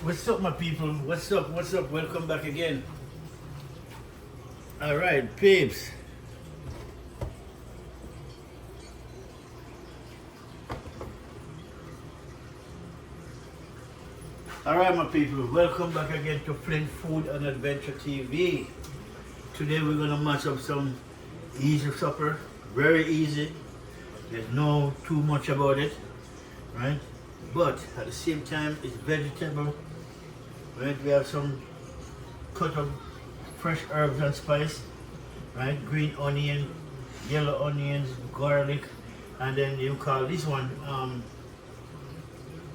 What's up, my people? What's up? What's up? Welcome back again. All right, peeps. All right, my people. Welcome back again to Flint Food and Adventure TV. Today we're gonna mash up some easy supper. Very easy. There's no too much about it, right? But at the same time, it's vegetable. Right? We have some cut of fresh herbs and spice, right? Green onion, yellow onions, garlic, and then you call this one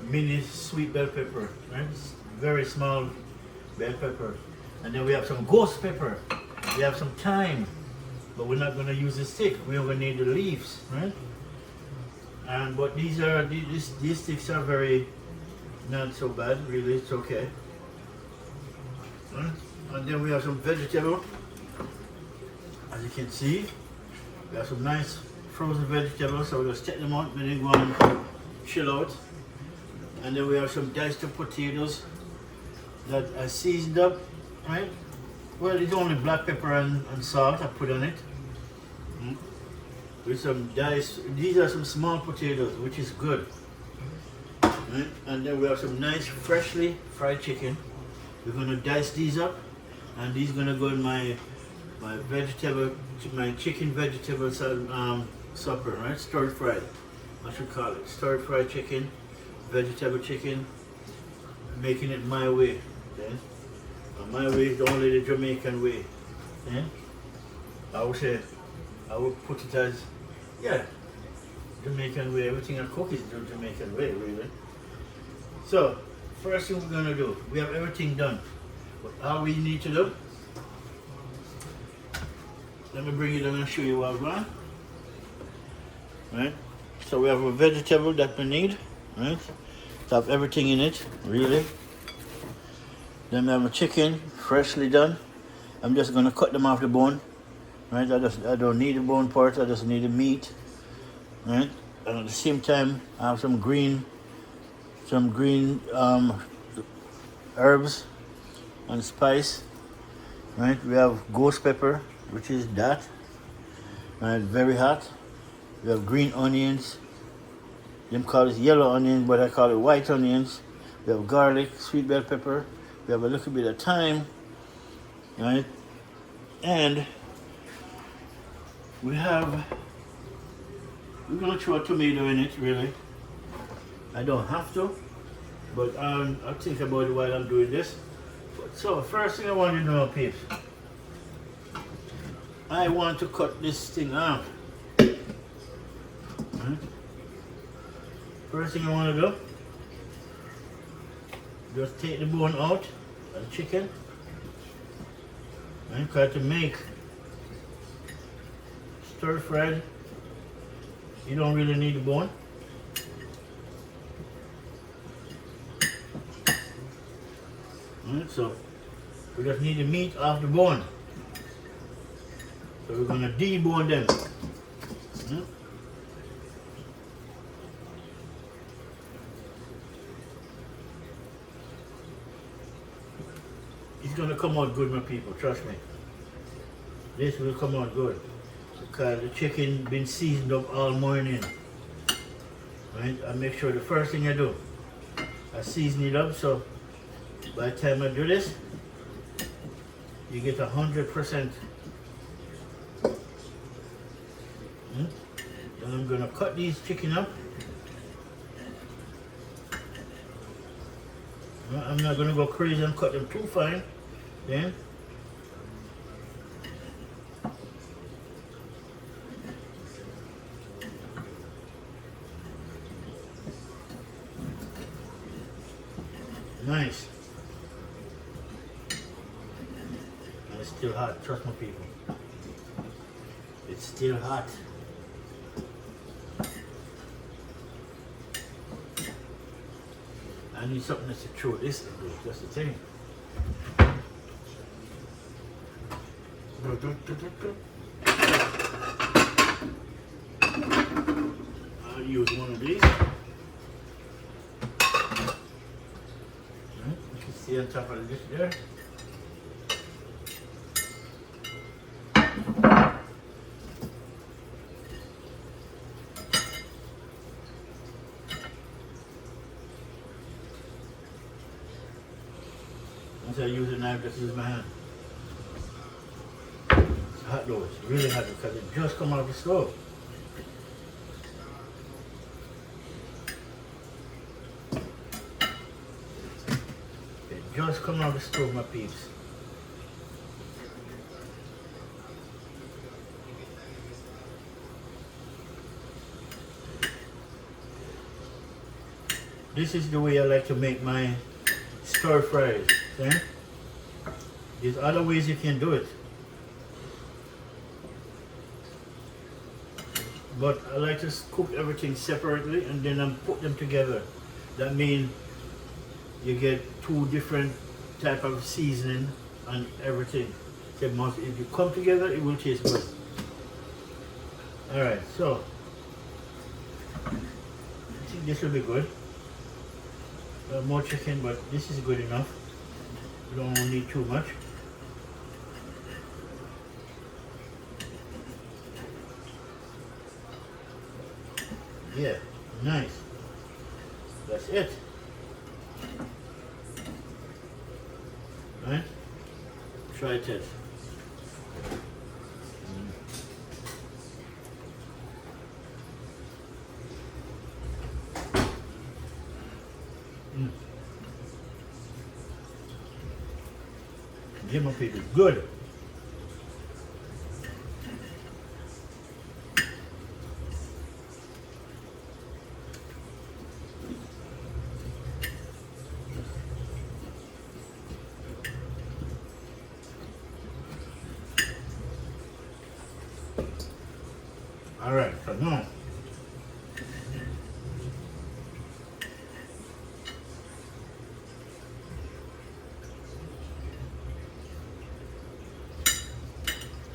mini sweet bell pepper, right? It's very small bell pepper. And then we have some ghost pepper. We have some thyme, but we're not going to use the stick. We're going to need the leaves, right? And but these sticks are very not so bad, really. It's okay. Right? And then we have some vegetable. As you can see, we have some nice frozen vegetables. So we'll just check them out, then go and chill out. And then we have some diced up potatoes that are seasoned up, right? Well, it's only black pepper and salt I put on it. With some diced, these are some small potatoes, which is good. Right? And then we have some nice freshly fried chicken. We're gonna dice these up, and these gonna go in my chicken vegetable supper, right? Stir fried, I should call it stir fried chicken, vegetable chicken. Making it my way, okay? And my way is only the Jamaican way. Okay? I would say, I would put it as, yeah, Jamaican way. Everything I cook is the Jamaican way, really. So, first thing we're gonna do, we have everything done. But all we need to do, let me bring it down and show you what I've done. Right? So we have a vegetable that we need, right? To have everything in it, really. Then we have a chicken, freshly done. I'm just gonna cut them off the bone. Right? I don't need the bone part, I just need the meat. Right? And at the same time I have some green herbs and spice. Right? We have ghost pepper, which is that. Right? Very hot. We have green onions. Them call it yellow onions, but I call it white onions. We have garlic, sweet bell pepper. We have a little bit of thyme. Right? And we're gonna throw a tomato in it, really. I don't have to, but I'll think about it while I'm doing this. So first thing I want you to know, peeps, I want to cut this thing off. Right? First thing I want to do, just take the bone out of the chicken. And try to make stir fried. You don't really need the bone. Alright, so we just need the meat off the bone. So we're gonna debone them. It's gonna come out good, my people, trust me. This will come out good. Because the chicken been seasoned up all morning. Right? I make sure the first thing I do, I season it up, so by the time I do this, you get 100%. Then I'm gonna cut these chicken up. I'm not gonna go crazy and cut them too fine. Then nice. And it's still hot, trust me, people. It's still hot. I need something that's to throw this into, that's the thing. I'll use one of these. See on top of this there. Once I use a knife, just use my hand. It's hot though, it's really hot because it just come out of the stove. It just come out of the stove, my peeps. This is the way I like to make my stir fries. See? There's other ways you can do it, but I like to cook everything separately and then I put them together. That means you get two different type of seasoning and everything. If you come together, it will taste good. All right, so I think this will be good. More chicken, but this is good enough. You don't need too much. Yeah, nice. That's it. Right? Try it. Give my people good. All right, so now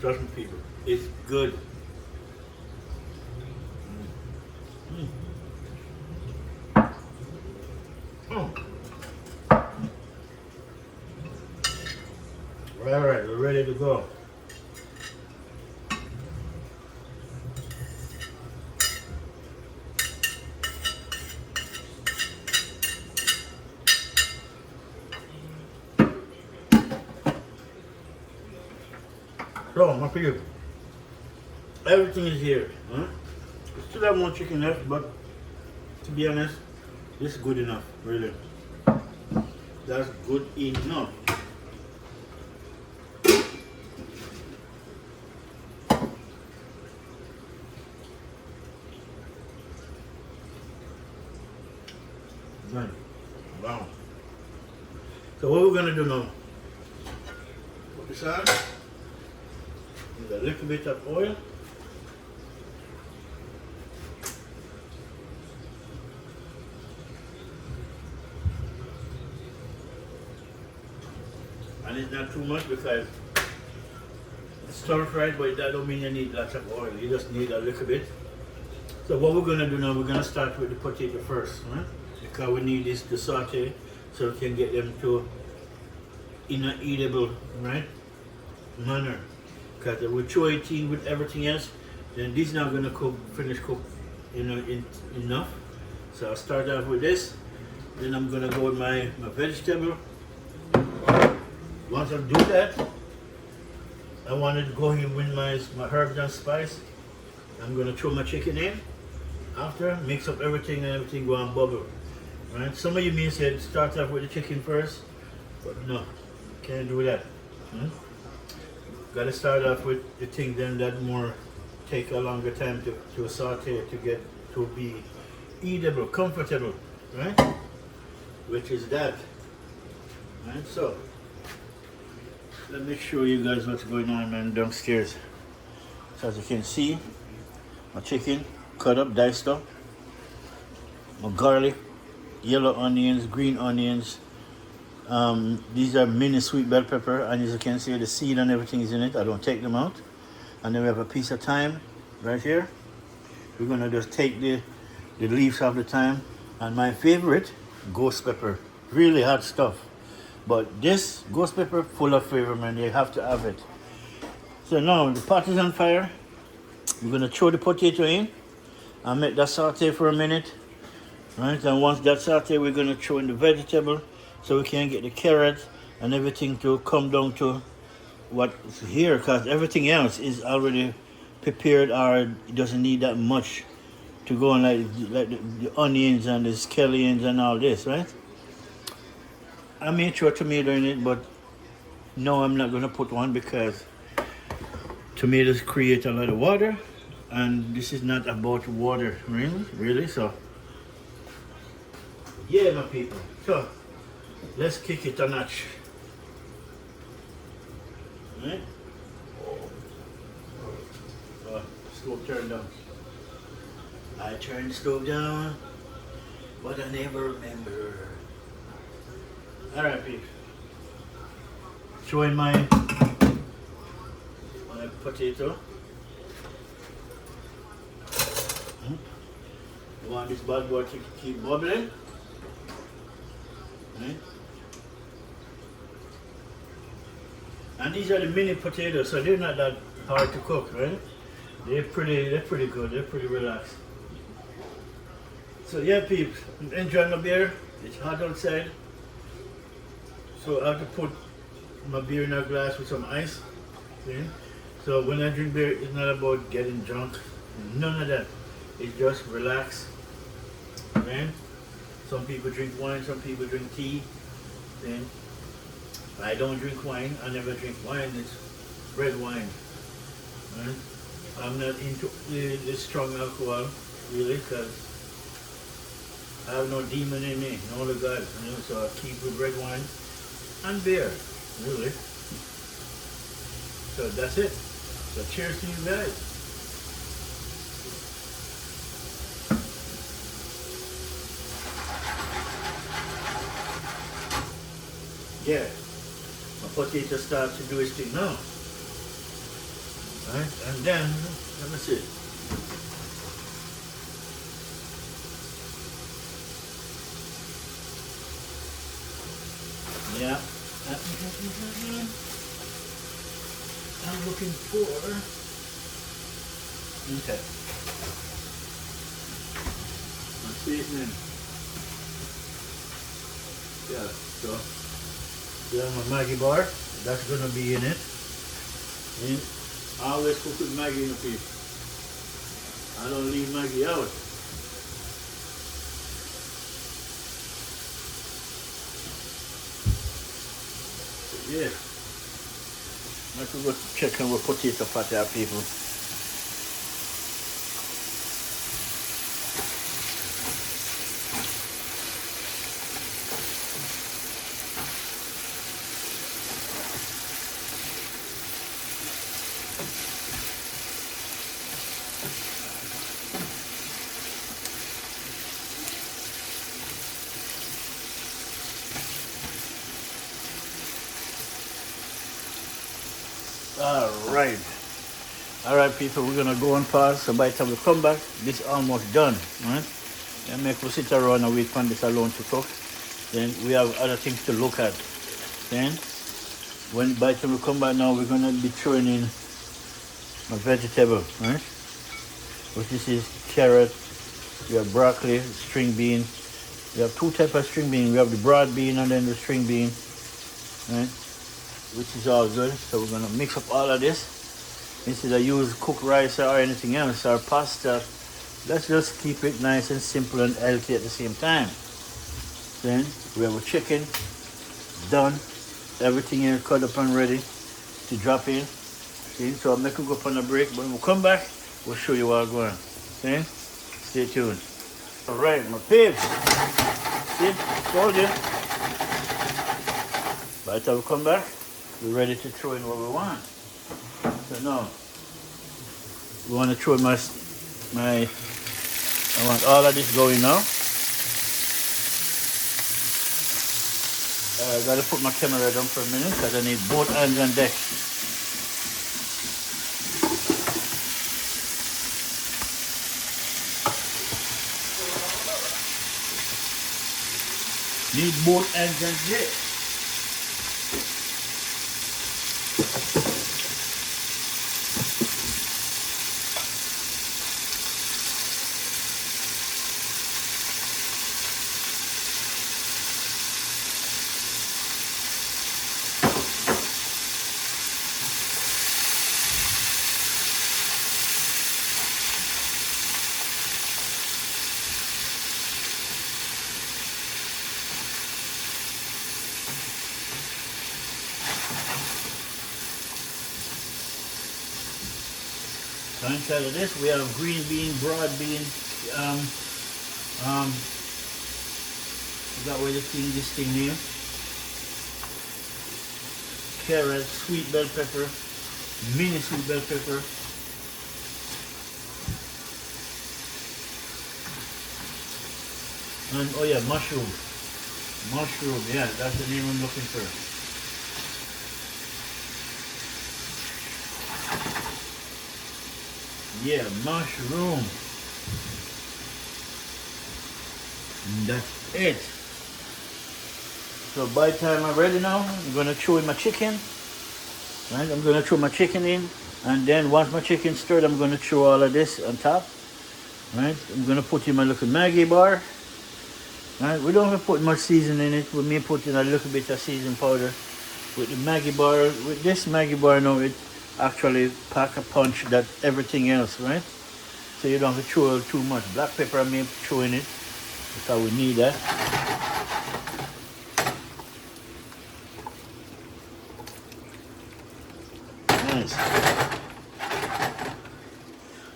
trust me, people, it's good. All right, we're ready to go. So, my people, everything is here. Huh? We still have more chicken left, but to be honest, this is good enough, really. That's good enough. Done. Wow. So what we're gonna do now? Put this on. With a little bit of oil. And it's not too much because it's stir fried, but that don't mean you need lots of oil. You just need a little bit. So what we're gonna do now, we're gonna start with the potato first, right? Because we need this to saute so we can get them to in an eatable, right, manner. Because if we throw it in with everything else, then this is not gonna finish cook, enough. So I'll start off with this. Then I'm gonna go with my vegetable. Once I do that, I wanted to go in with my herbs and spice. I'm gonna throw my chicken in. After, mix up everything and everything go and bubble. Right? Some of you may say start off with the chicken first, but no, can't do that. Gotta start off with the thing then that more take a longer time to saute to get to be eatable, comfortable, right? Which is that. Right? So let me show you guys what's going on, man, downstairs. So as you can see, my chicken cut up, diced up, my garlic, yellow onions, green onions. These are mini sweet bell pepper, and as you can see, the seed and everything is in it. I don't take them out. And then we have a piece of thyme right here. We're gonna just take the leaves of the thyme, and my favorite, ghost pepper. Really hot stuff. But this ghost pepper full of flavor, man. You have to have it. So now the pot is on fire. We're gonna throw the potato in and make that saute for a minute. Right, and once that saute, we're gonna throw in the vegetable so we can get the carrot and everything to come down to what's here, because everything else is already prepared or it doesn't need that much to go on, like the onions and the scallions and all this, right? I may throw tomato in it, but no, I'm not gonna put one because tomatoes create a lot of water, and this is not about water, really. So, yeah, my people. So, let's kick it a notch. Right? Stove turned down. I turned the stove down, but I never remember. All right, people. Showing my potato. You want this bad boy to keep bubbling. Right? And these are the mini potatoes, so they're not that hard to cook, right? They're pretty good. They're pretty relaxed. So yeah, peeps, I'm enjoying my beer. It's hot outside, so I have to put my beer in a glass with some ice. See? So when I drink beer, it's not about getting drunk. None of that. It's just relax. Right? Some people drink wine. Some people drink tea. See? I don't drink wine. I never drink wine. It's red wine. Right? I'm not into the strong alcohol, really, because I have no demon in me, no other God. So I keep with red wine and beer, really. So that's it. So cheers to you guys. Yeah, my potato starts to do its thing now. Right, and then, let me see. Yeah, I'm looking for, okay, my seasoning. Yeah, so, yeah, my Maggi bar, that's gonna be in it. And I always cook with Maggi in the fish. I don't leave Maggi out. Yeah. I could go check on what potato fat there, people. All right, people, we're gonna go on pause. So by the time we come back, this is almost done, right? And make we sit around and wait for this alone to cook. Then we have other things to look at. Then, by the time we come back now, we're gonna be throwing in my vegetable, right? Which this is carrot, we have broccoli, string bean. We have two types of string bean. We have the broad bean and then the string bean, right? Which is all good. So we're gonna mix up all of this. Instead of use cooked rice or anything else or pasta, let's just keep it nice and simple and healthy at the same time. Then we have a chicken done, everything here cut up and ready to drop in. See? So I'm making go up on a break, but when we come back, we'll show you what I'm going. See? Stay tuned. All right, my peeps. See? Told you. By the time we come back, we're ready to throw in what we want. So now, we want to throw I want all of this going now. I gotta put my camera down for a minute because I need both hands on deck. Need both hands on deck. So inside of this, we have green bean, broad bean, that way the thing, this thing here, carrot, sweet bell pepper, mini sweet bell pepper, and oh yeah, mushroom, yeah, that's the name I'm looking for. Yeah, mushroom. And that's it. So by the time I'm ready now, I'm gonna throw in my chicken. Right, I'm gonna throw my chicken in, and then once my chicken stirred, I'm gonna throw all of this on top. Right, I'm gonna put in my little Maggi bar. Right, we don't have to put much seasoning in it. We may put in a little bit of seasoning powder. With the Maggi bar, with this Maggi bar now, it actually pack a punch that everything else, right? So you don't have to throw too much. Black pepper I may throw in it because we need that. Nice.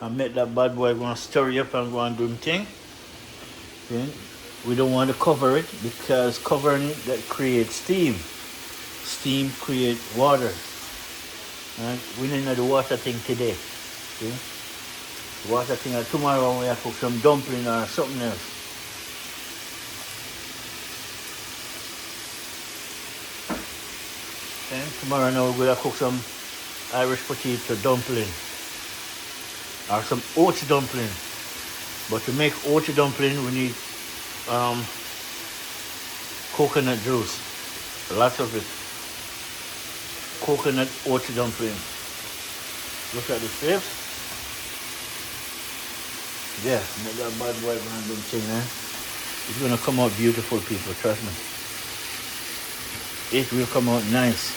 I make that bad boy gonna stir it up and go and do the thing. Okay. We don't want to cover it because covering it that creates steam. Steam creates water. Right? We need the water thing today. Okay? The water thing tomorrow we have to cook some dumpling or something else. Okay? Tomorrow now we're gonna cook some Irish potato dumpling. Or some oat dumpling. But to make oat dumpling we need coconut juice. Lots of it. Coconut oat dumpling. Look at the shape. Yeah, make that bad boy random thing, eh? It's gonna come out beautiful, people, trust me. It will come out nice.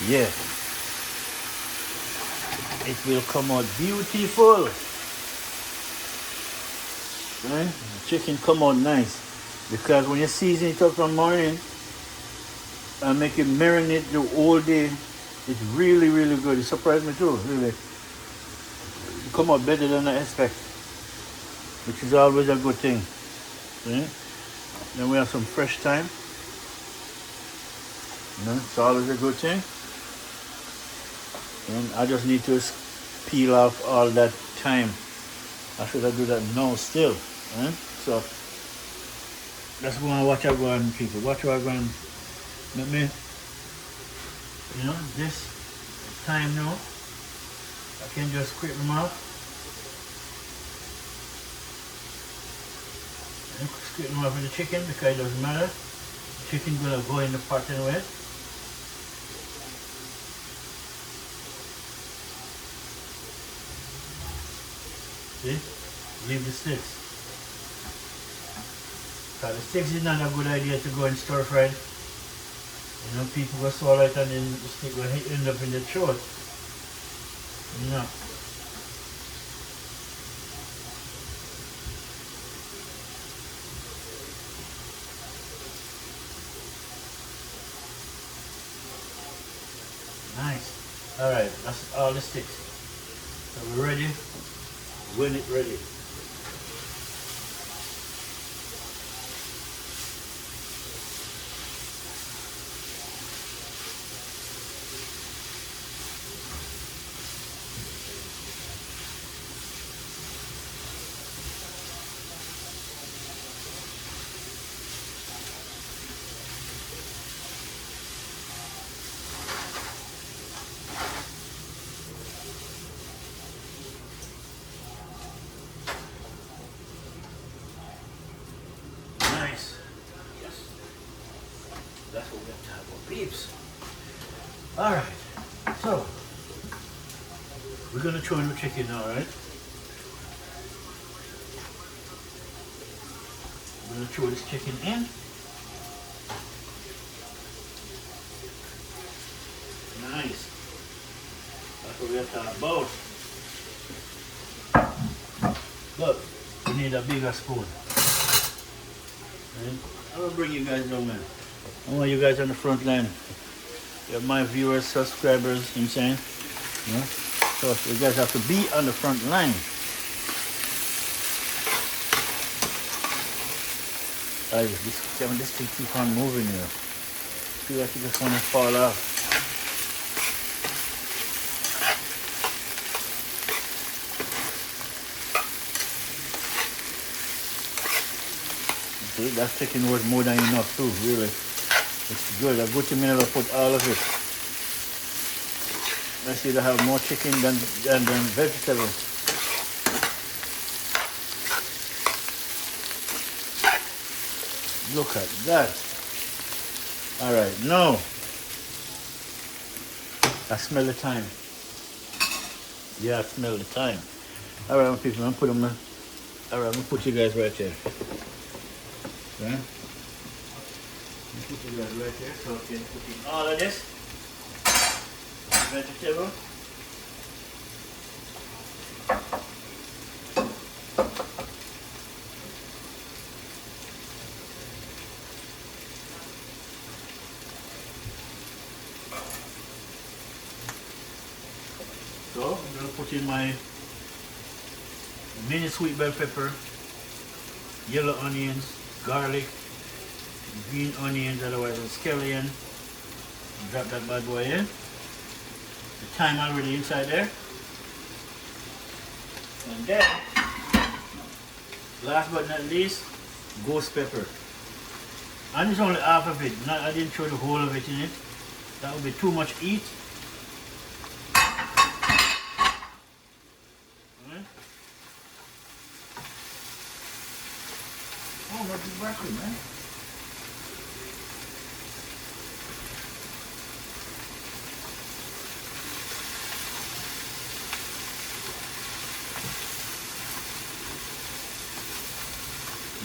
Yeah. It will come out beautiful. Right? The chicken come out nice. Because when you season it up from morning and make it marinate the whole day, it's really, really good. It surprised me too, really. It come out better than I expect. Which is always a good thing. Right? Then we have some fresh thyme. It's always a good thing. And I just need to peel off all that thyme. I should have do that now still. Right? So let's go and watch our going, people. Watch our going. Let me, this thyme now. I can just scrape them off. And scrape them off with the chicken because it doesn't matter. The chicken's gonna go in the pot anyway. See? Leave the sticks. Because the sticks is not a good idea to go in stir fried. People go swallow it and then the stick will end up in the throat. No. Nice. Alright, that's all the sticks. So we're ready when it's ready. Let's have more peeps. Alright, so we're gonna throw in the chicken now, right? We're gonna throw this chicken in. Nice. That's what we have to talking about. Look, we need a bigger spoon. And I'm gonna bring you guys down, man. I want you guys on the front line. You're my viewers, subscribers, you know what I'm saying? Yeah? So you guys have to be on the front line. This thing keep on moving here. I feel like you just want to fall off. See, that chicken was more than enough too, really. It's good. I good to me never put all of it. I see they have more chicken than vegetable. Look at that. Alright, now I smell the thyme. Yeah, I smell the thyme. Alright, my people, I'm gonna put you guys right here. Okay? Put you guys right here so I can put in all of this vegetable. So I'm going to put in my mini sweet bell pepper, yellow onions, garlic, green onions, otherwise a scallion. Drop that bad boy in. The thyme already inside there. And then, last but not least, ghost pepper. And it's only half of it. I didn't throw the whole of it in it. That would be too much heat. Oh, not too battery, man.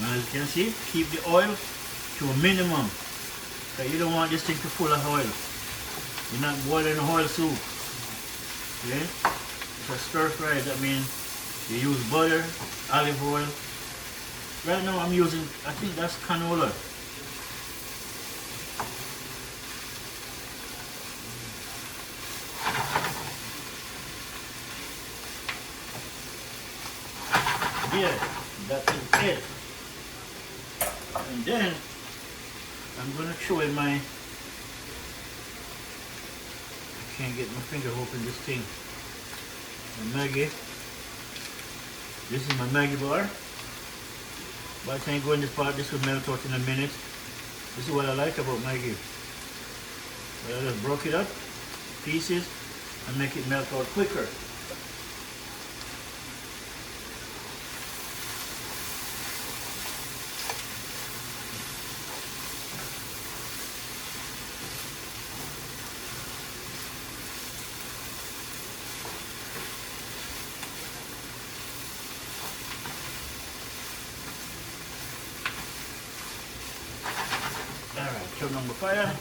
Now you can see, keep the oil to a minimum. Okay, you don't want this thing to full of oil. You're not boiling a oil soup. Okay? It's a stir fry. That means you use butter, olive oil. Right now I'm using, I think that's canola. Yeah, that is it. And then I'm gonna throw in my, I can't get my finger open this thing. My Maggi. This is my Maggi bar. By the time you go in this part, this will melt out in a minute. This is what I like about Maggi. I just broke it up, pieces, and make it melt out quicker. Alright, turn on the fire.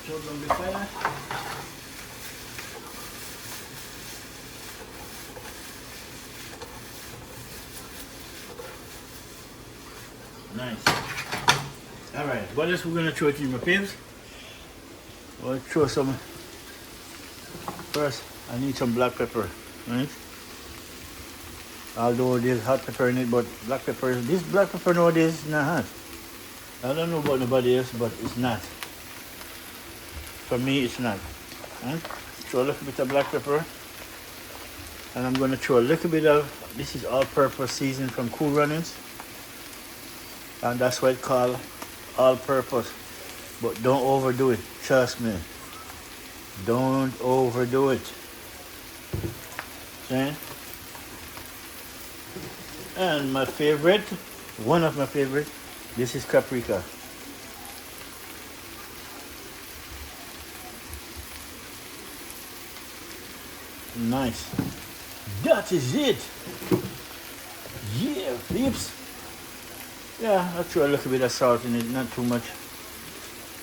Turn on the fire. Nice. Alright, what else we're gonna throw it in, my pigs? We'll throw some. First, I need some black pepper, right? Although there's hot pepper in it, but black pepper, this black pepper nowadays is not hot. I don't know about nobody else, but it's not. For me, it's not. Right? Throw a little bit of black pepper. And I'm going to throw a little bit of, this is all-purpose seasoning from Cool Runnings. And that's what it's called, all-purpose. But don't overdo it, trust me. Don't overdo it. See? And my favorite, one of my favorite, this is paprika. Nice. That is it. Yeah, peeps. Yeah, I'll throw a little bit of salt in it, not too much.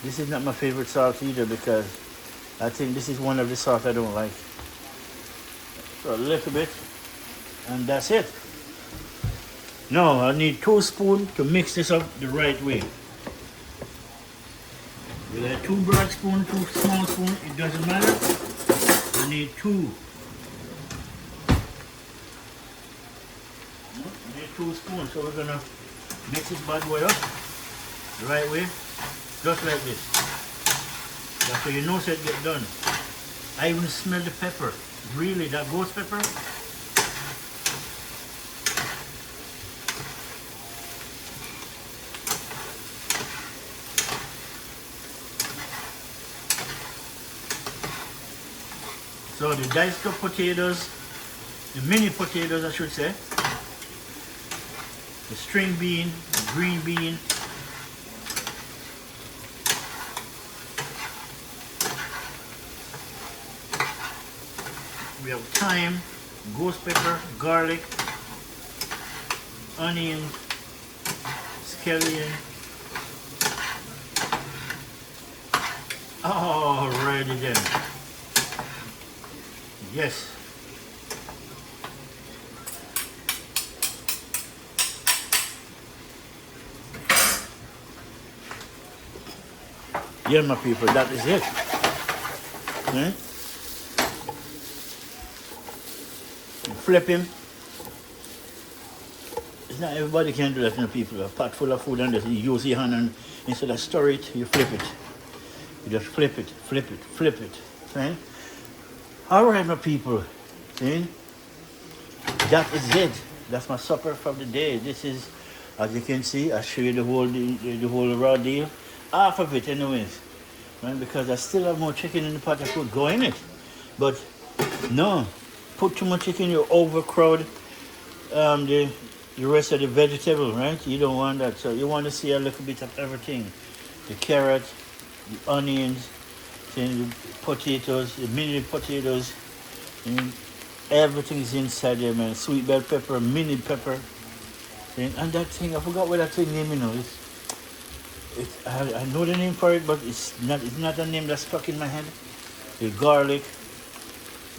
This is not my favorite salt either because I think this is one of the salt I don't like. So a little bit, and that's it. Now I need 2 spoons to mix this up the right way. You got 2 broad spoons, 2 small spoons, it doesn't matter. I need 2. I need 2 spoons, so we're gonna mix this bad boy up the right way, just like this. That's how you know so it get done. I even smell the pepper. Really, that ghost pepper. So the diced up potatoes, the mini potatoes I should say, the string bean, the green bean, we have thyme, ghost pepper, garlic, onion, scallion. Alrighty then. Yes. Yeah, my people, that is it. Okay? Flip him. It's not everybody can do that, you know, people. A pot full of food and just you use your hand and instead of stir it, you flip it. You just flip it, flip it, flip it. Okay? Alright, my people. See? That is it. That's my supper for the day. This is, as you can see, I show you the whole raw deal. Half of it anyways. Right? Because I still have more chicken in the pot I could go in it. But no, put too much chicken, you overcrowd the rest of the vegetable, right? You don't want that. So you want to see a little bit of everything. The carrot, the onions, the potatoes, the mini potatoes, and everything is inside there, man. Sweet bell pepper, mini pepper, and that thing, I forgot what that thing name, you know. I know the name for it, but it's not a name that's stuck in my head. The garlic,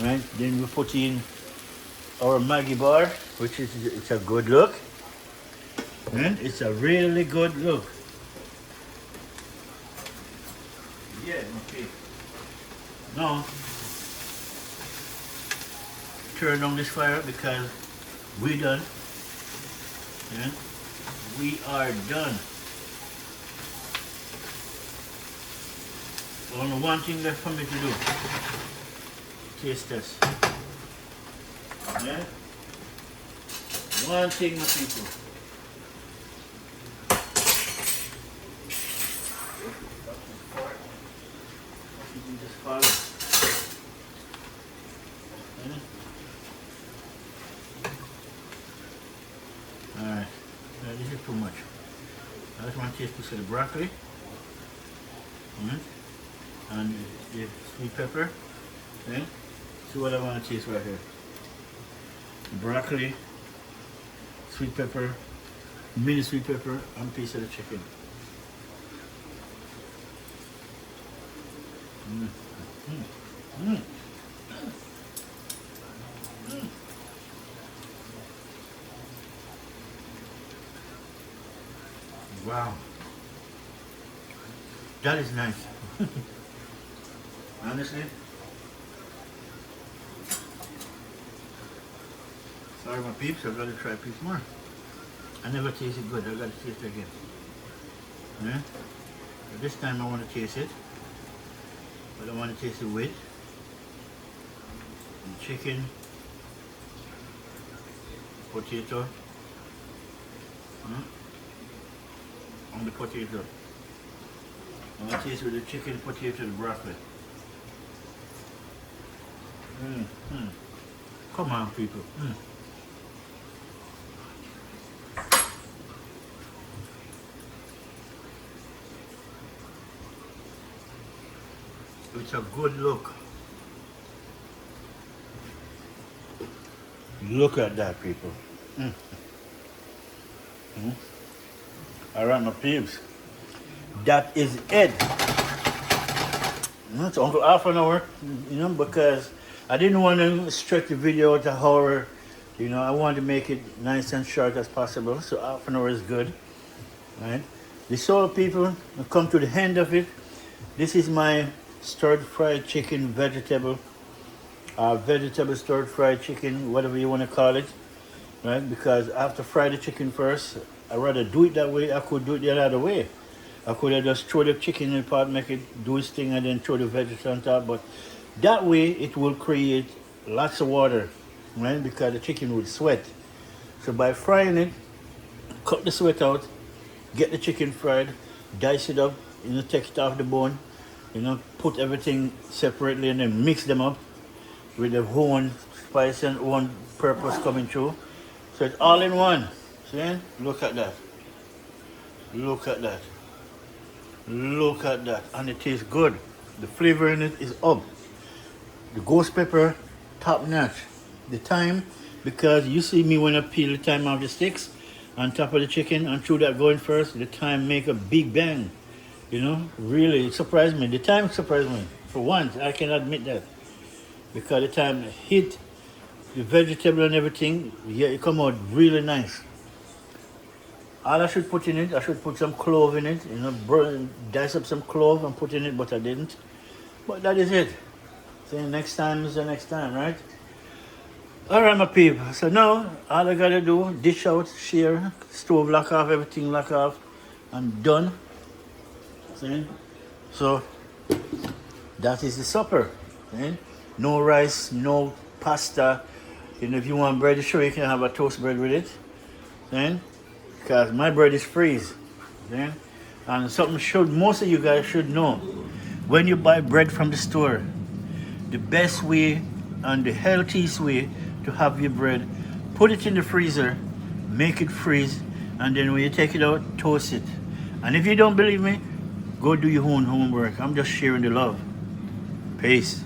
right? Then we put in our Maggi bar, which is it's a good look, and it's a really good look. Yeah, okay. Now, turn on this fire because we done. Yeah? We are done. Only one thing left for me to do. Taste this. Yeah? One thing, my people. Just follow. Alright, this is too much. I just want to taste this of the broccoli. And the sweet pepper. Okay? See what I want to taste right here. Broccoli, sweet pepper, mini sweet pepper, and piece of the chicken. Wow. That is nice. Honestly. Sorry my peeps, I've got to try a piece more. I never tasted good, I've got to taste it again. Yeah? But this time I want to taste it. But I want to taste the weight. The chicken. Potato. On the potato. I want to taste with the chicken, potato, and broccoli. Come on, people. It's a good look. Look at that, people. All right, my peeps. That is it. It's only half an hour, because I didn't want to stretch the video out an hour. I wanted to make it nice and short as possible. So half an hour is good, right? So people, I come to the end of it. This is my stir-fried chicken vegetable stir-fried chicken, whatever you want to call it, right? Because I have to fry the chicken first. I'd rather do it that way. I could do it the other way. I could have just throw the chicken in the pot, make it do its thing, and then throw the veggies on top. But that way, it will create lots of water, right? Because the chicken would sweat. So by frying it, cut the sweat out, get the chicken fried, dice it up, take it off the bone, put everything separately, and then mix them up with the own spice and own purpose coming through. So it's all in one. See? Look at that. Look at that. Look at that. And it tastes good. The flavor in it is up. The ghost pepper, top notch. The thyme, because you see me when I peel the thyme off the sticks on top of the chicken and through that going first, the thyme make a big bang. Really, it surprised me. The thyme surprised me. For once, I can admit that. Because the thyme hit the vegetable and everything, yeah, it come out really nice. All I should put in it, I should put some clove in it, dice up some clove and put in it, but I didn't. But that is it. So next time is the next time, right? All right, my people. So now, all I gotta do, dish out, share, stove lock off, everything lock off, and done. See? So, that is the supper. See? No rice, no pasta. If you want bread, sure you can have a toast bread with it. Then, because my bread is freeze. Then, and something most of you guys should know. When you buy bread from the store, the best way and the healthiest way to have your bread, put it in the freezer, make it freeze, and then when you take it out, toast it. And if you don't believe me, go do your own homework. I'm just sharing the love. Peace.